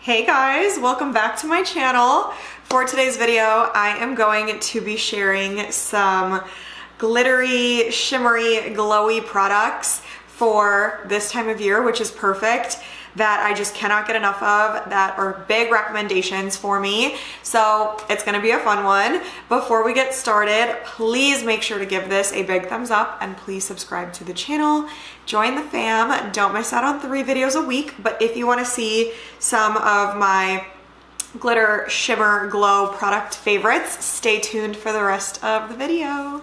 Hey guys, welcome back to my channel. For today's video, I am going to be sharing some glittery, shimmery, glowy products for this time of year, which is perfect, that I just cannot get enough of, that are big recommendations for me. So it's gonna be a fun one. Before we get started, please make sure to give this a big thumbs up and please subscribe to the channel. Join the fam. Don't miss out on 3 videos a week. But if you wanna see some of my glitter, shimmer, glow product favorites, stay tuned for the rest of the video.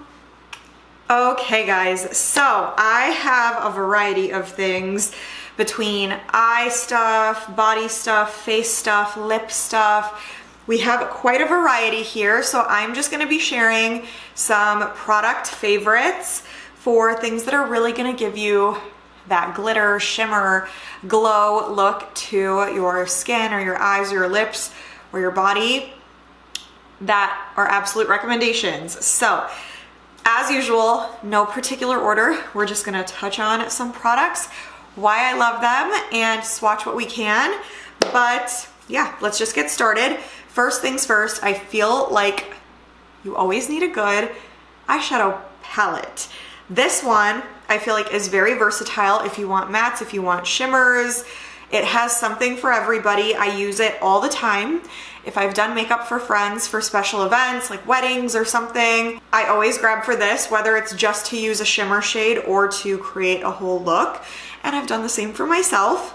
Okay guys, so I have a variety of things between eye stuff, body stuff, face stuff, lip stuff. We have quite a variety here, so I'm just gonna be sharing some product favorites for things that are really gonna give you that glitter, shimmer, glow look to your skin or your eyes or your lips or your body that are absolute recommendations. So, as usual, no particular order. We're just gonna touch on some products, why I love them, and swatch what we can. But yeah, let's just get started. First things first, I feel like you always need a good eyeshadow palette. This one, I feel like, is very versatile if you want mattes, if you want shimmers. It has something for everybody. I use it all the time. If I've done makeup for friends for special events like weddings or something, I always grab for this, whether it's just to use a shimmer shade or to create a whole look. And I've done the same for myself.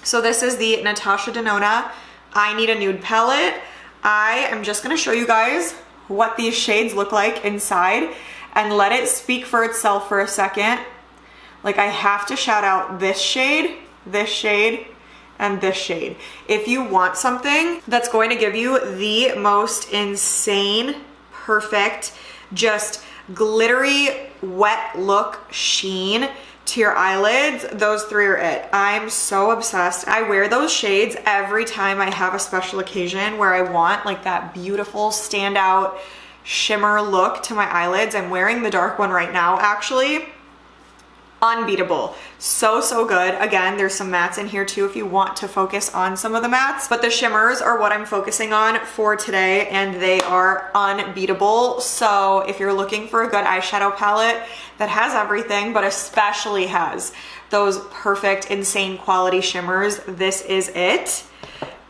So this is the Natasha Denona I Need a Nude palette. I am just gonna show you guys what these shades look like inside and let it speak for itself for a second. Like, I have to shout out this shade, and this shade. If you want something that's going to give you the most insane, perfect, just glittery, wet look sheen to your eyelids, those 3 are it. I'm so obsessed. I wear those shades every time I have a special occasion where I want like that beautiful standout shimmer look to my eyelids. I'm wearing the dark one right now, actually. Unbeatable. So good. Again, there's some mattes in here too if you want to focus on some of the mattes, but the shimmers are what I'm focusing on for today, and they are unbeatable. So if you're looking for a good eyeshadow palette that has everything, but especially has those perfect, insane quality shimmers, this is it.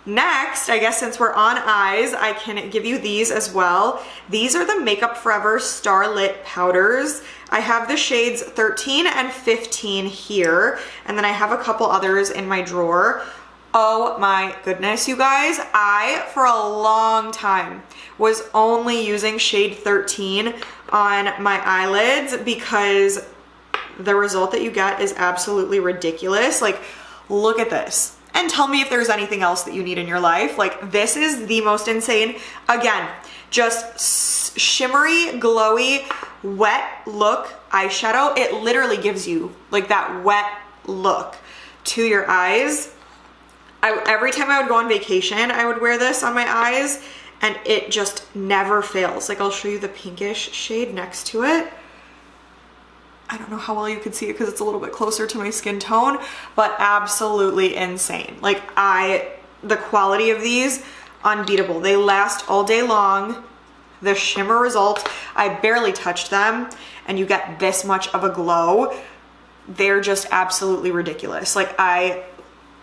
Next, I guess since we're on eyes, I can give you these as well. These are the Makeup Forever Starlit Powders. I have the shades 13 and 15 here, and then I have a couple others in my drawer. Oh my goodness, you guys. I, for a long time, was only using shade 13 on my eyelids because the result that you get is absolutely ridiculous. Like, look at this. And tell me if there's anything else that you need in your life. Like, this is the most insane. Again, just shimmery, glowy, wet look eyeshadow. It literally gives you like that wet look to your eyes. Every time I would go on vacation, I would wear this on my eyes and it just never fails. Like, I'll show you the pinkish shade next to it. I don't know how well you can see it because it's a little bit closer to my skin tone, but absolutely insane. Like, the quality of these, unbeatable. They last all day long. The shimmer result, I barely touched them, and you get this much of a glow. They're just absolutely ridiculous. Like,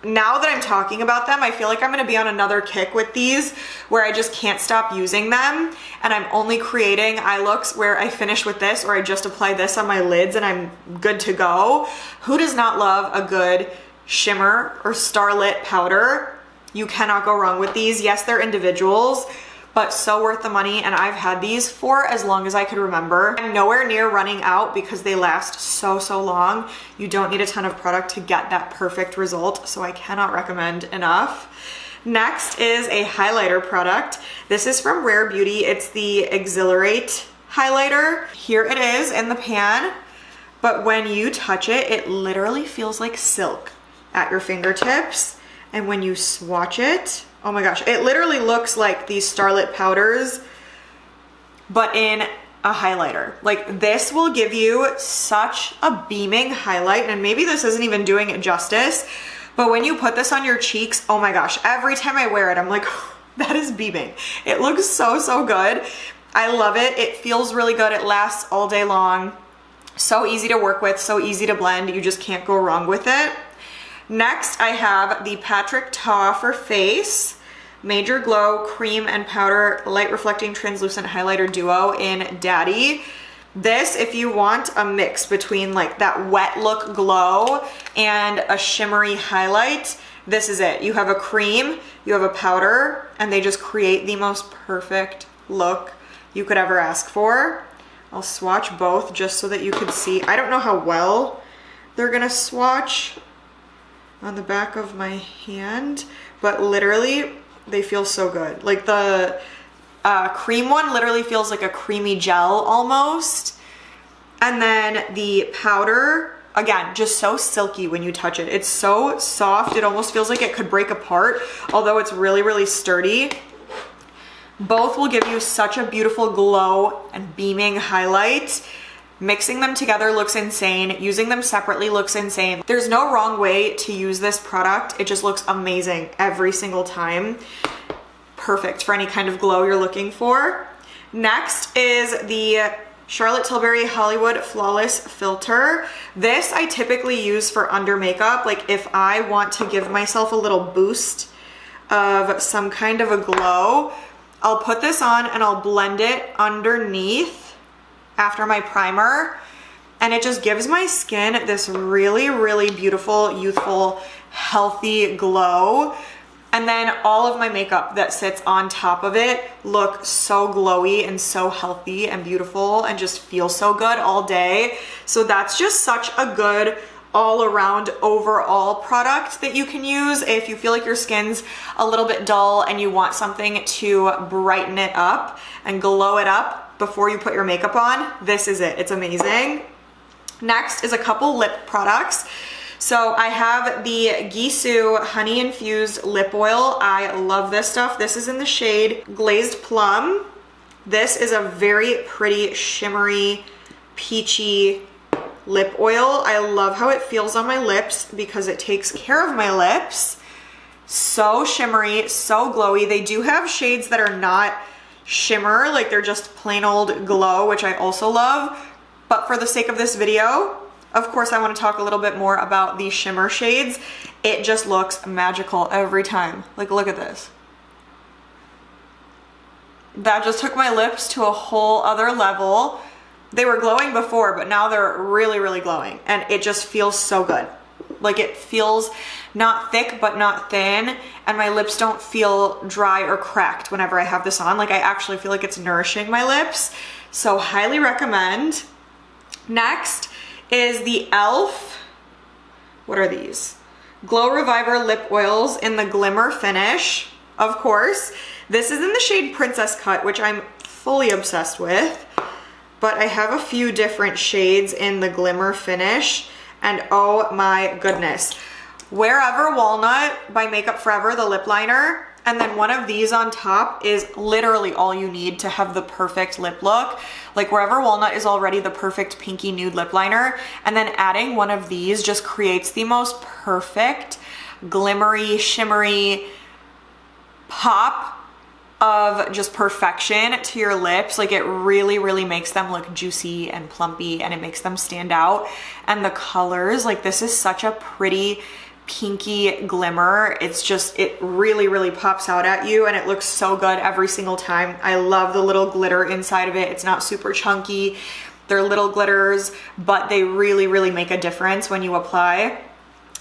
now that I'm talking about them, I feel like I'm gonna be on another kick with these where I just can't stop using them, and I'm only creating eye looks where I finish with this or I just apply this on my lids and I'm good to go. Who does not love a good shimmer or starlit powder? You cannot go wrong with these. Yes, they're individuals, but so worth the money, and I've had these for as long as I could remember. I'm nowhere near running out because they last so long. You don't need a ton of product to get that perfect result, so I cannot recommend enough. Next is a highlighter product. This is from Rare Beauty. It's the Exhilarate highlighter. Here it is in the pan, but when you touch it, it literally feels like silk at your fingertips, and when you swatch it, oh my gosh, it literally looks like these Starlit powders, but in a highlighter. Like, this will give you such a beaming highlight, and maybe this isn't even doing it justice, But when you put this on your cheeks, oh my gosh, every time I wear it, I'm like, that is beaming. It looks so, so good. I love it. It feels really good. It lasts all day long. So easy to work with, so easy to blend. You just can't go wrong with it. Next, I have the Patrick Ta for Face Major Glow Cream and Powder Light Reflecting Translucent Highlighter Duo in Daddy. This, if you want a mix between like that wet look glow and a shimmery highlight, this is it. You have a cream, you have a powder, and they just create the most perfect look you could ever ask for. I'll swatch both just so that you can see. I don't know how well they're gonna swatch on the back of my hand, but literally they feel so good. Like the cream one literally feels like a creamy gel almost. And then the powder, again, just so silky when you touch it. It's so soft, it almost feels like it could break apart, although it's really, really sturdy. Both will give you such a beautiful glow and beaming highlight. Mixing them together looks insane. Using them separately looks insane. There's no wrong way to use this product. It just looks amazing every single time. Perfect for any kind of glow you're looking for. Next is the Charlotte Tilbury Hollywood Flawless Filter. This I typically use for under makeup. Like if I want to give myself a little boost of some kind of a glow, I'll put this on and I'll blend it underneath after my primer, and it just gives my skin this really, really beautiful, youthful, healthy glow. And then all of my makeup that sits on top of it look so glowy and so healthy and beautiful and just feel so good all day. So that's just such a good all around overall product that you can use if you feel like your skin's a little bit dull and you want something to brighten it up and glow it up before you put your makeup on. This is it. It's amazing. Next is a couple lip products. So I have the Gisou Honey Infused Lip Oil. I love this stuff. This is in the shade Glazed Plum. This is a very pretty, shimmery, peachy lip oil. I love how it feels on my lips because it takes care of my lips. So shimmery, so glowy. They do have shades that are not shimmer, like they're just plain old glow, which I also love. But for the sake of this video, of course, I want to talk a little bit more about the shimmer shades. It just looks magical every time. Like, look at this. That just took my lips to a whole other level. They were glowing before, but now they're really, really glowing. And it just feels so good. Like it feels not thick, but not thin. And my lips don't feel dry or cracked whenever I have this on. Like I actually feel like it's nourishing my lips. So highly recommend. Next is the e.l.f. What are these? Glow Reviver Lip Oils in the Glimmer Finish, of course. This is in the shade Princess Cut, which I'm fully obsessed with. But I have a few different shades in the Glimmer Finish, and oh my goodness. Wherever Walnut by Makeup Forever, the lip liner, and then one of these on top is literally all you need to have the perfect lip look. Like Wherever Walnut is already the perfect pinky nude lip liner, and then adding one of these just creates the most perfect glimmery, shimmery pop of just perfection to your lips. Like it really, really makes them look juicy and plumpy, and it makes them stand out. And the colors, like this is such a pretty pinky glimmer. It's just, it really, really pops out at you, and it looks so good every single time. I love the little glitter inside of it. It's not super chunky. They're little glitters, but they really, really make a difference when you apply.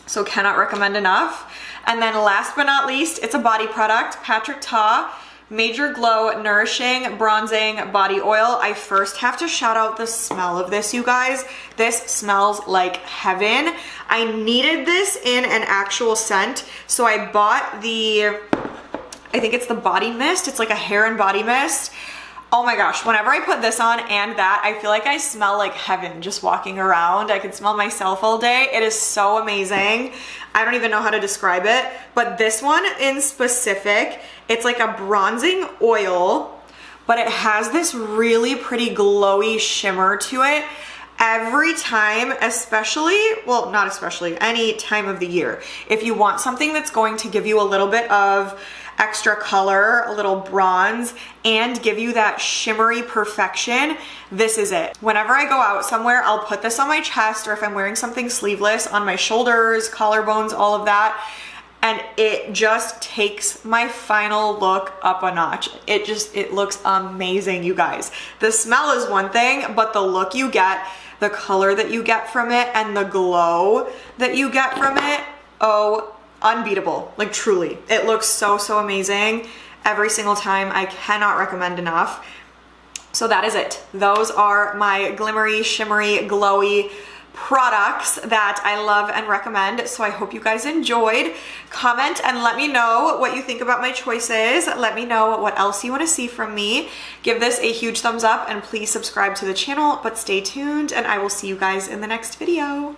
So cannot recommend enough. And then last but not least, it's a body product, Patrick Ta Major Glow Nourishing Bronzing Body Oil. I first have to shout out the smell of this, you guys. This smells like heaven. I needed this in an actual scent, so I bought the, I think it's the body mist. It's like a hair and body mist. Oh my gosh, whenever I put this on and that, I feel like I smell like heaven just walking around. I can smell myself all day. It is so amazing. I don't even know how to describe it, but this one in specific, it's like a bronzing oil, but it has this really pretty glowy shimmer to it. every time, especially, well, not especially, any time of the year, if you want something that's going to give you a little bit of extra color, a little bronze, and give you that shimmery perfection, this is it. Whenever I go out somewhere, I'll put this on my chest, or if I'm wearing something sleeveless, on my shoulders, collarbones, all of that, and it just takes my final look up a notch. It looks amazing, you guys. The smell is one thing, but the look you get, the color that you get from it, and the glow that you get from it, oh, unbeatable. Like, truly. It looks so, so amazing every single time. I cannot recommend enough. So that is it. Those are my glimmery, shimmery, glowy products that I love and recommend. So I hope you guys enjoyed. Comment and let me know what you think about my choices. Let me know what else you want to see from me. Give this a huge thumbs up and please subscribe to the channel, but stay tuned and I will see you guys in the next video.